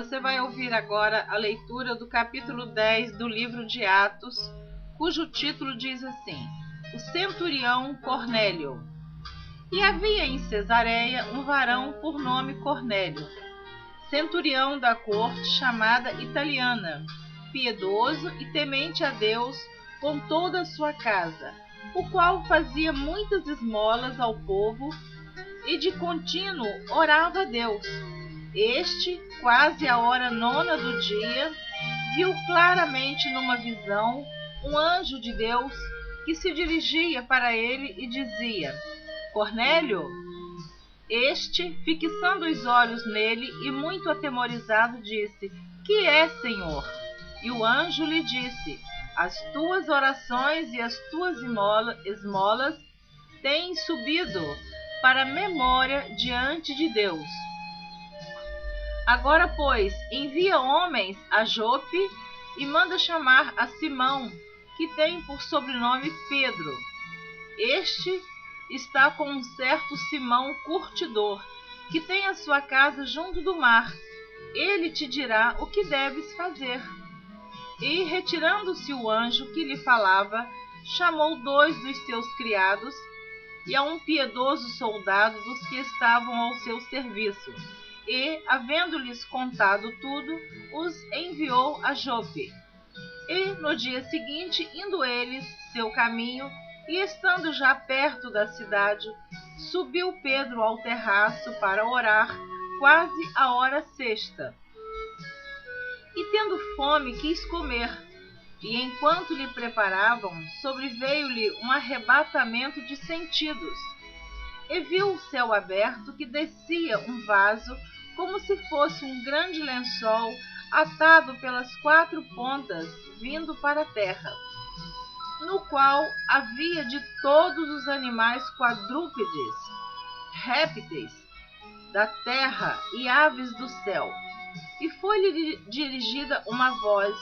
Você vai ouvir agora a leitura do capítulo 10 do livro de Atos, cujo título diz assim: O centurião Cornélio. E havia em Cesareia um varão por nome Cornélio, centurião da corte chamada italiana, piedoso e temente a Deus com toda a sua casa, o qual fazia muitas esmolas ao povo e de contínuo orava a Deus. Este, quase à hora 9ª do dia, viu claramente numa visão um anjo de Deus que se dirigia para ele e dizia: Cornélio. Este, fixando os olhos nele e muito atemorizado, disse: Que é, Senhor? E o anjo lhe disse: As tuas orações e as tuas esmolas têm subido para a memória diante de Deus. Agora, pois, envia homens a Jope e manda chamar a Simão, que tem por sobrenome Pedro. Este está com um certo Simão curtidor, que tem a sua casa junto do mar. Ele te dirá o que deves fazer. E, retirando-se o anjo que lhe falava, chamou 2 dos seus criados e a um piedoso soldado dos que estavam ao seu serviço. E, havendo-lhes contado tudo, os enviou a Jope. E, no dia seguinte, indo eles seu caminho, e estando já perto da cidade, subiu Pedro ao terraço para orar, quase à hora 6ª. E tendo fome, quis comer. E enquanto lhe preparavam, sobreveio-lhe um arrebatamento de sentidos. E viu o céu aberto, que descia um vaso, como se fosse um grande lençol, atado pelas 4 pontas, vindo para a terra, no qual havia de todos os animais quadrúpedes, répteis da terra e aves do céu. E foi-lhe dirigida uma voz: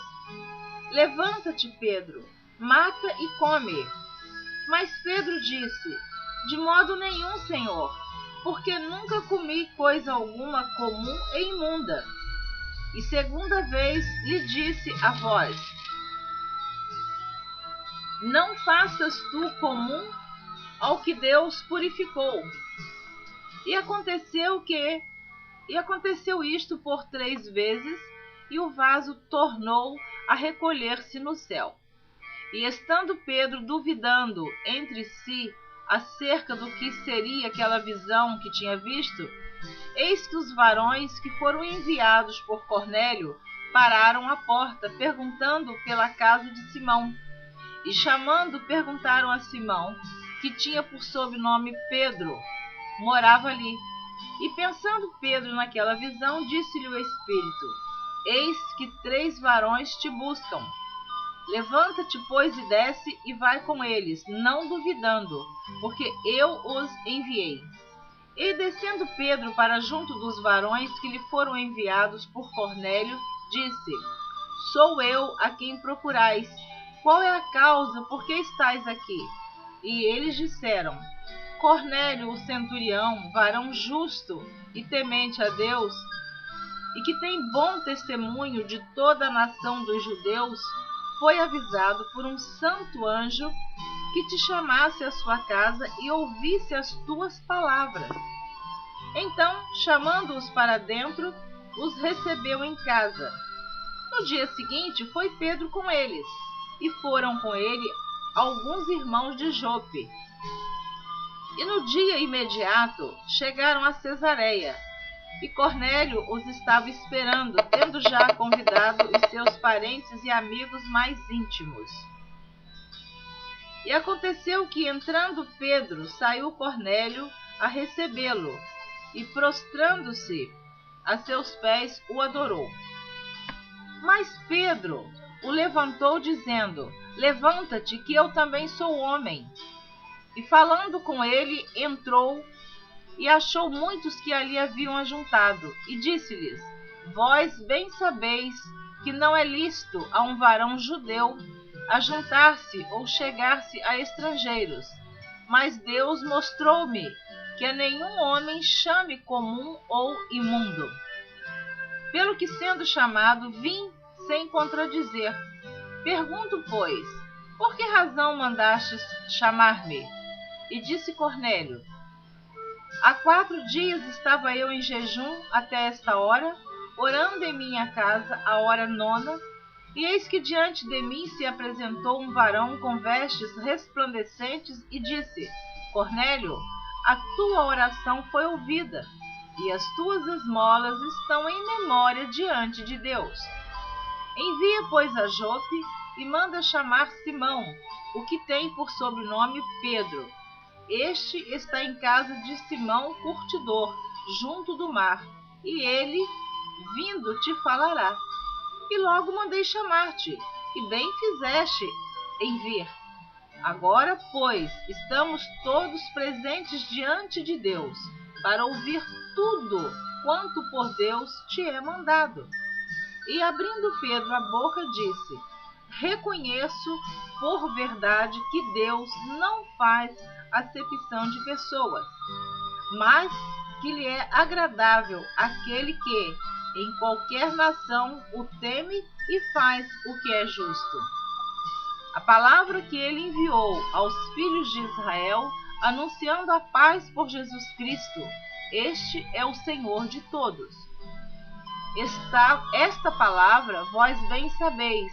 Levanta-te, Pedro, mata e come. Mas Pedro disse: De modo nenhum, Senhor, porque nunca comi coisa alguma comum e imunda. E segunda vez lhe disse a voz: Não faças tu comum ao que Deus purificou. E aconteceu isto por 3 vezes, e o vaso tornou a recolher-se no céu. E estando Pedro duvidando entre si acerca do que seria aquela visão que tinha visto, eis que os varões que foram enviados por Cornélio pararam à porta, perguntando pela casa de Simão. E chamando, perguntaram a Simão, que tinha por sobrenome Pedro, morava ali. E pensando Pedro naquela visão, disse-lhe o Espírito: Eis que 3 varões te buscam. Levanta-te, pois, e desce, e vai com eles, não duvidando, porque eu os enviei. E descendo Pedro para junto dos varões que lhe foram enviados por Cornélio, disse: Sou eu a quem procurais. Qual é a causa por que estáis aqui? E eles disseram: Cornélio, o centurião, varão justo e temente a Deus, e que tem bom testemunho de toda a nação dos judeus, foi avisado por um santo anjo que te chamasse à sua casa e ouvisse as tuas palavras. Então, chamando-os para dentro, os recebeu em casa. No dia seguinte, foi Pedro com eles, e foram com ele alguns irmãos de Jope. E no dia imediato chegaram a Cesareia, e Cornélio os estava esperando, tendo já convidado os seus parentes e amigos mais íntimos. E aconteceu que, entrando Pedro, saiu Cornélio a recebê-lo, e prostrando-se a seus pés, o adorou. Mas Pedro o levantou, dizendo: Levanta-te, que eu também sou homem. E falando com ele, entrou e achou muitos que ali haviam ajuntado, e disse-lhes: Vós bem sabeis que não é lícito a um varão judeu ajuntar-se ou chegar-se a estrangeiros, mas Deus mostrou-me que a nenhum homem chame comum ou imundo. Pelo que, sendo chamado, vim sem contradizer. Pergunto, pois, por que razão mandastes chamar-me? E disse Cornélio: há 4 dias estava eu em jejum até esta hora, orando em minha casa a hora 9, e eis que diante de mim se apresentou um varão com vestes resplandecentes e disse: Cornélio, a tua oração foi ouvida, e as tuas esmolas estão em memória diante de Deus. Envia, pois, a Jope e manda chamar Simão, o que tem por sobrenome Pedro. Este está em casa de Simão curtidor, junto do mar, e ele, vindo, te falará. E logo mandei chamar-te, e bem fizeste em vir. Agora, pois, estamos todos presentes diante de Deus, para ouvir tudo quanto por Deus te é mandado. E abrindo Pedro a boca, disse: reconheço por verdade que Deus não faz acepção de pessoas, mas que lhe é agradável aquele que, em qualquer nação, o teme e faz o que é justo. A palavra que ele enviou aos filhos de Israel, anunciando a paz por Jesus Cristo, este é o Senhor de todos. Esta palavra, vós bem sabeis,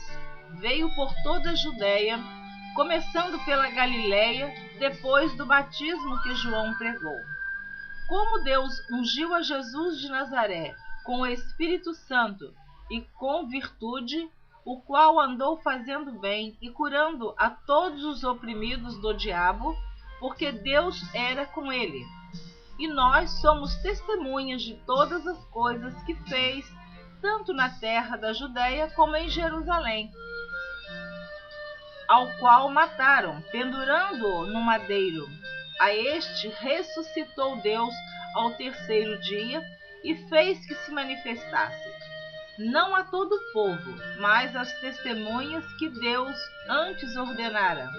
veio por toda a Judeia, começando pela Galileia, depois do batismo que João pregou. Como Deus ungiu a Jesus de Nazaré com o Espírito Santo e com virtude, o qual andou fazendo bem e curando a todos os oprimidos do diabo, porque Deus era com ele. E nós somos testemunhas de todas as coisas que fez, tanto na terra da Judeia como em Jerusalém, ao qual mataram, pendurando-o no madeiro. A este ressuscitou Deus ao 3º dia e fez que se manifestasse, não a todo o povo, mas às testemunhas que Deus antes ordenara,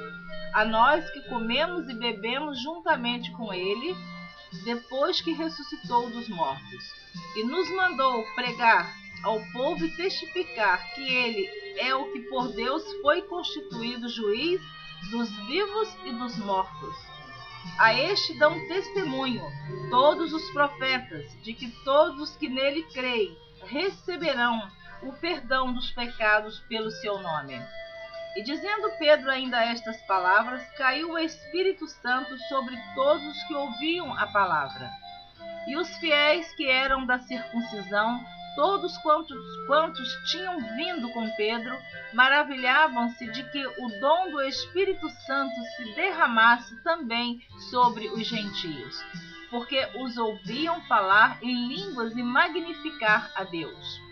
a nós que comemos e bebemos juntamente com ele, depois que ressuscitou dos mortos, e nos mandou pregar ao povo e testificar que ele é o que por Deus foi constituído juiz dos vivos e dos mortos. A este dão testemunho todos os profetas, de que todos os que nele creem receberão o perdão dos pecados pelo seu nome. E dizendo Pedro ainda estas palavras, caiu o Espírito Santo sobre todos os que ouviam a palavra. E os fiéis que eram da circuncisão, todos quantos tinham vindo com Pedro, maravilhavam-se de que o dom do Espírito Santo se derramasse também sobre os gentios, porque os ouviam falar em línguas e magnificar a Deus.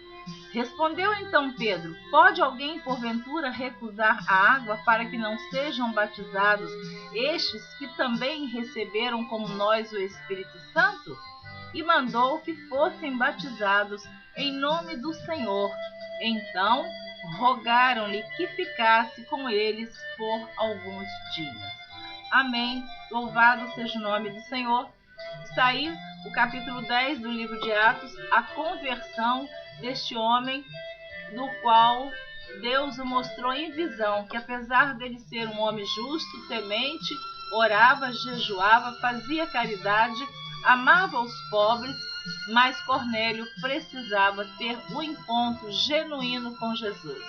Respondeu então Pedro: pode alguém porventura recusar a água para que não sejam batizados estes que também receberam como nós o Espírito Santo? E mandou que fossem batizados em nome do Senhor. Então rogaram-lhe que ficasse com eles por alguns dias. Amém. Louvado seja o nome do Senhor. Está aí o capítulo 10 do livro de Atos, a conversão deste homem, do qual Deus o mostrou em visão, que apesar dele ser um homem justo, temente, orava, jejuava, fazia caridade, amava os pobres, mas Cornélio precisava ter um encontro genuíno com Jesus.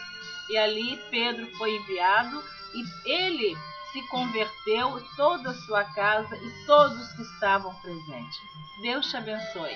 E ali Pedro foi enviado e ele se converteu, toda a sua casa e todos que estavam presentes. Deus te abençoe.